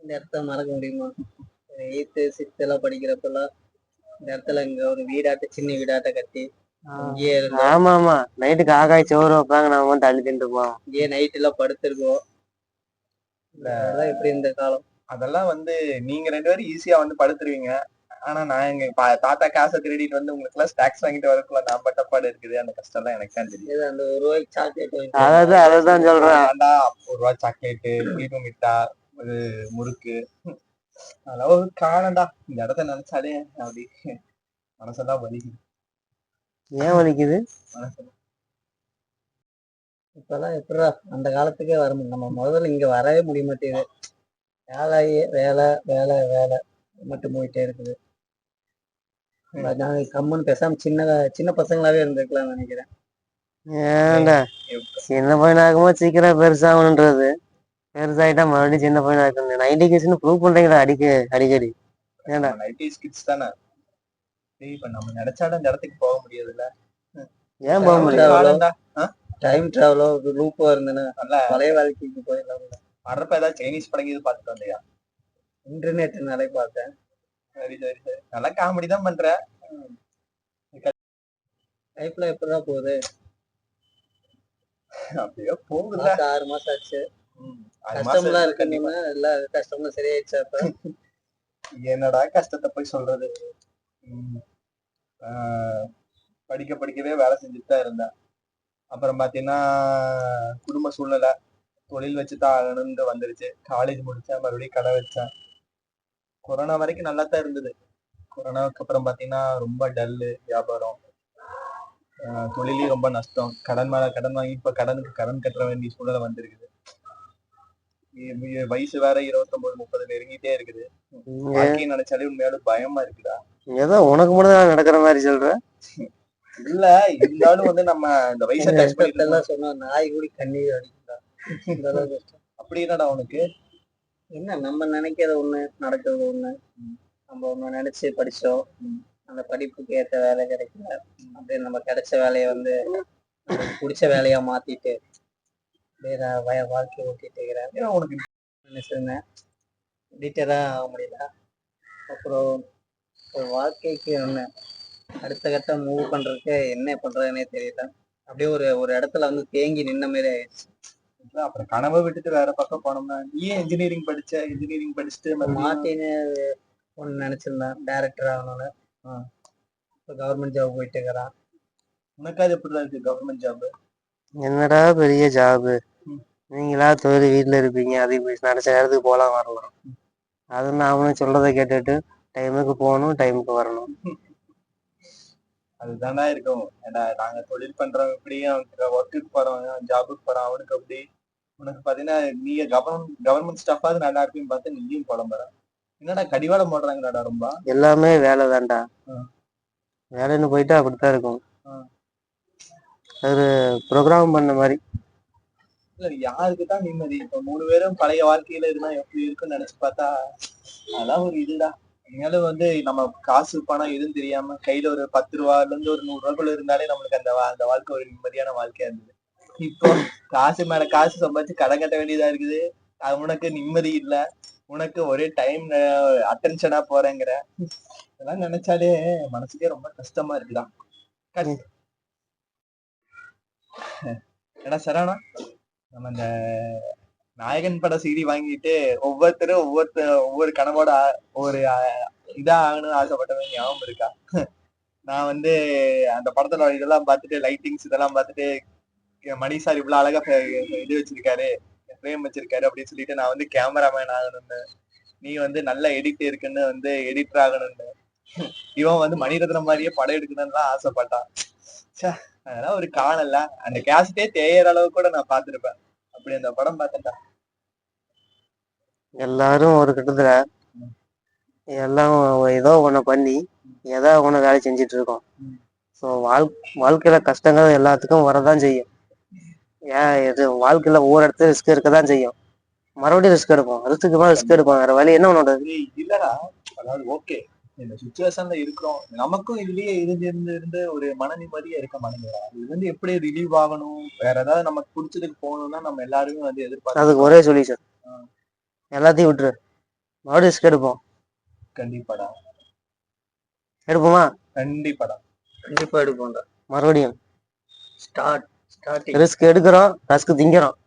இந்த இடத்த மறக்க முடியுமா? 8த், 6த் எல்லாம் படிக்கிறப்பெல்லாம் இந்த இடத்துல இங்க ஒரு வீடாட்ட சின்ன வீடாட்ட கட்டி இங்கேயே இருந்தோம். ஆமா ஆமா, நைட்டுக்கு ஆகாய் சோறு வைப்பாங்க, நம்ம மட்டும் தள்ளி தின்றுப்போம். இங்கேயே நைட் எல்லாம் படுத்திருக்கோம். இப்படி இந்த காலம் அதெல்லாம் வந்து நீங்க 2 பேரும் ஈஸியா வந்து படுத்துருவீங்க. ஆனா நான் எங்க தாத்தா காசை திருடிட்டு வந்து உங்களுக்கு எல்லாம் ஸ்நாக்ஸ் வாங்கிட்டு வரக்குள்ள நான் பட்டப்பாடு இருக்குது. அந்த கஷ்டம் எல்லாம் எனக்கு தான் தெரியும். அந்த ₹1 சாக்லேட் அதான் சொல்றேன். ₹1 சாக்லேட்டு, தீபம் மிட்டா, ஒரு முறுக்கு, அதெல்லாம் ஒரு காலம்டா. இந்த இடத்த நினைச்சாலே அப்படி மனசெல்லாம் வலிக்குது. ஏன் வலிக்குது? மனசெல்லாம் இப்பெல்லாம் எப்படா அந்த காலத்துக்கே வர முடியும். நம்ம முதல்ல இங்க வரவே முடிய மாட்டேங்குது. வேலை வேலை வேலை மட்டும் போயிட்டே இருக்குது. நான் கம்முன்னு பேசாம சின்ன பசங்களாவே இருந்திருக்கலாம்னு நினைக்கிறேன். ஏன்டா சின்ன பையனாகும்போது சீக்கிரம் பெருசாகணுன்றது, பெருசாயிட்டா மறுபடியும் சின்ன பையனா இருக்கு. 90 கிட்ஸ்னு ப்ரூவ் பண்றீங்களா அடிக்கடி? ஏன்டா 90s கிட்ஸ் தானே. இப்ப நம்ம நினைச்சாலும் அந்த இடத்துக்கு போக முடியாதுல்ல. ஏன் போக முடியாது? டைம் டிராவலோ லூப்போ இருந்தேன்னா பழைய வாழ்க்கைக்கு போயிடலாம். வர்றப்ப ஏதாவது சைனீஸ் படம் இது பார்த்துட்டு வந்தியா? இன்டர்நெட் நாளே பார்த்தேன். சரி சரி சரி, நல்லா காமெடி தான் பண்ற. லைஃப்ல எப்படிதான் போகுது? அப்படியே போகுது. 6 மாசம் ஆச்சு. கஷ்டம்லாம் இருக்குன்னா எல்லா கஷ்டமும் சரியாயிடுச்சு. அப்ப என்னடா கஷ்டத்தை போய் சொல்றது. படிக்கவே வேலை செஞ்சுட்டு தான் இருந்தேன். அப்புறம் பாத்தீங்கன்னா குடும்ப சூழ்நிலை, தொழில் வச்சுதான் ஆகணும்னு வந்துருச்சு. காலேஜ் முடிச்சேன், மறுபடியும் கடை வச்சேன். கொரோனா வரைக்கும் நல்லா தான் இருந்தது. கொரோனாவுக்கு அப்புறம் பாத்தீங்கன்னா ரொம்ப டல்லு வியாபாரம், தொழிலையும் ரொம்ப நஷ்டம். கடன் மேல கடன் வாங்கி இப்ப கடனுக்கு கடன் கட்ட வேண்டிய சூழ்நிலை வந்திருக்குது. வயசு வேற 29, 30 நெருங்கிட்டே இருக்குது. வாழ்க்கையை நினைச்சாலே உண்மையாலும் பயமா இருக்குடா. ஏதோ உனக்கு மட்டும் தான் நடக்கிற மாதிரி சொல்ற. இல்ல இருந்தாலும் வந்து நம்ம இந்த வயசை டச் பண்ணிட்டு சொன்னா நாய் கூடி கண்ணீர் அடிக்குதா? அப்படி என்னடா உனக்கு? என்ன நம்ம நினைக்கிறது ஒண்ணு, நடக்கிறது ஒண்ணு. நம்ம ஒண்ணு நினைச்சு படிச்சோம், அந்த படிப்புக்கு ஏற்ற வேலை கிடைக்கல. அப்படியே நம்ம கிடைச்ச வேலையை வந்து பிடிச்ச வேலையா மாத்திட்டு வேற வாழ்க்கை ஓட்டிட்டு இருக்கிறேன். உனக்கு நினைச்சிருந்தேன், டீட்டெயிலா ஆக முடியல. அப்புறம் ஒரு வாழ்க்கைக்கு ஒண்ணு அடுத்த கட்டம் மூவ் பண்றதுக்கு என்ன பண்றதுன்னே தெரியல. அப்படியே ஒரு இடத்துல வந்து தேங்கி நின்ன மாதிரி ஆயிடுச்சு. அப்புறம் கனவை விட்டுட்டு வேற பக்கம் போனோம்னா, ஏன் இன்ஜினியரிங் படிச்சுட்டு மாட்டின்னு ஒண்ணு நினைச்சிருந்தேன், டைரக்டர் ஆகணும்னு. இப்போ கவர்மெண்ட் ஜாப் போயிட்டு இருக்கிறான். உனக்கு அது எப்படிதான் இருக்கு கவர்மெண்ட் ஜாப்? என்னடா பெரிய ஜாபு, நீங்களா தொழில் வீட்டுல இருப்பீங்க, அது நினைச்ச நேரத்துக்கு போலாம் வரலாம். அது நாமளும் சொல்றதை கேட்டுட்டு டைமுக்கு போகணும், டைமுக்கு வரணும். அதுதானா இருக்கும். ஏன்னா நாங்க தொழில் பண்றோம், இப்படியும் ஒர்க்குக்கு போறவங்க ஜாபுக்கு போறான், அவனுக்கு அப்படி. உனக்கு பாத்தீங்கன்னா நீங்க கவர்மெண்ட் ஸ்டாஃபாவது நல்லா இருக்குன்னு பார்த்து நீயும் புலம்புற. என்னடா கடிவாளம் போடுறாங்கடா ரொம்ப. எல்லாமே வேலை தான்டா. வேலைன்னு போயிட்டா அப்படித்தான் இருக்கும். அது ப்ரோக்ராம் பண்ண மாதிரி. இல்ல யாருக்குதான் நிம்மதி? இப்ப 3 பேரும் பழைய வாழ்க்கையில இருந்தா எப்படி இருக்குன்னு நினைச்சு பார்த்தா அதெல்லாம் ஒரு இதுடா. என்னாலும் வந்து நம்ம காசு பணம் எதுவும் தெரியாம கையில ஒரு 10 ரூபாய்ல இருந்து ஒரு 100 ரூபாய்க்குள்ள இருந்தாலே நம்மளுக்கு அந்த வாழ்க்கை ஒரு நிம்மதியான வாழ்க்கையா இருந்தது. இப்போ காசு மேல காசு சம்பாதிச்சு கடன் கட்ட வேண்டியதா இருக்குது. அது உனக்கு நிம்மதி இல்ல, உனக்கு ஒரே டைம் அட்டென்ஷனா போறேங்கிற. இதெல்லாம் நினைச்சாலே மனசுக்கே ரொம்ப கஷ்டமா இருக்குடா. ஏன்னா சரவணா, நம்ம இந்த நாயகன் பட சிடி வாங்கிட்டு ஒவ்வொருத்தரும் ஒவ்வொரு கனவோட ஒரு இதா ஆகணும்னு ஆசைப்பட்டவன் ஞாபகம் இருக்கா? நான் வந்து அந்த படத்தோட இதெல்லாம் பார்த்துட்டு, லைட்டிங்ஸ் இதெல்லாம் பார்த்துட்டு, மணி சார் இவ்வளவு அழகா இது வச்சிருக்காரு, ஃப்ரேம் வச்சிருக்காரு அப்படின்னு சொல்லிட்டு நான் வந்து கேமராமேன் ஆகணும்னு, நீ வந்து நல்ல எடிட் இருக்குன்னு வந்து எடிட்டர் ஆகணும்னு, இவன் வந்து மணிரத்னம் மாதிரியே படம் எடுக்கணும்னு ஆசைப்பட்டான். அதெல்லாம் ஒரு காலம் இல்ல. அந்த கேசட்டே தேயற அளவுக்கு கூட நான் பார்த்திருப்பேன். அப்படி அந்த படம் பார்த்தேன்டா. எல்லாரும் ஒரு கட்டத்துல எல்லாம் ஏதோ ஒண்ணு பண்ணி ஏதோ ஒண்ணு வேலை செஞ்சுட்டு இருக்கோம். ஸோ வாழ்க்கையில கஷ்டங்கள் எல்லாத்துக்கும் வரதான் செய்யும். இது வாழ்க்கையில ஒவ்வொரு இடத்துல ரிஸ்க் இருக்கதான் செய்யும். மறுபடியும் ரிஸ்க் எடுப்போம், ரிஸ்க் எடுப்போம், வேற வழி என்ன உன்னோட? இல்லடா, அதாவது ஓகே இந்த சுச்சுவேஷன்ல இருக்கிறோம், நமக்கும் இதுலயே இருந்து ஒரு மன நிம்மதியா இருக்க மாட்டேங்கிறா. இது வந்து எப்படி ரிலீவ் ஆகணும், வேற ஏதாவது நமக்கு பிடிச்சதுக்கு போகணும்னா நம்ம எல்லாருமே வந்து எதிர்பார்த்து. அதுக்கு ஒரே சொல்யூஷன், எல்லாத்தையும் விட்டுரு. மறுபடியும் ரிஸ்க் எடுப்போம். கண்டிப்பாடா. எடுப்போமா? கண்டிப்பாடா. கண்டிப்பா எடுப்போம்டா. மறுபடியும் ஸ்டார்டிங் ரிஸ்க் எடுக்கிறோம், ரஸ்க் திங்கிறோம்.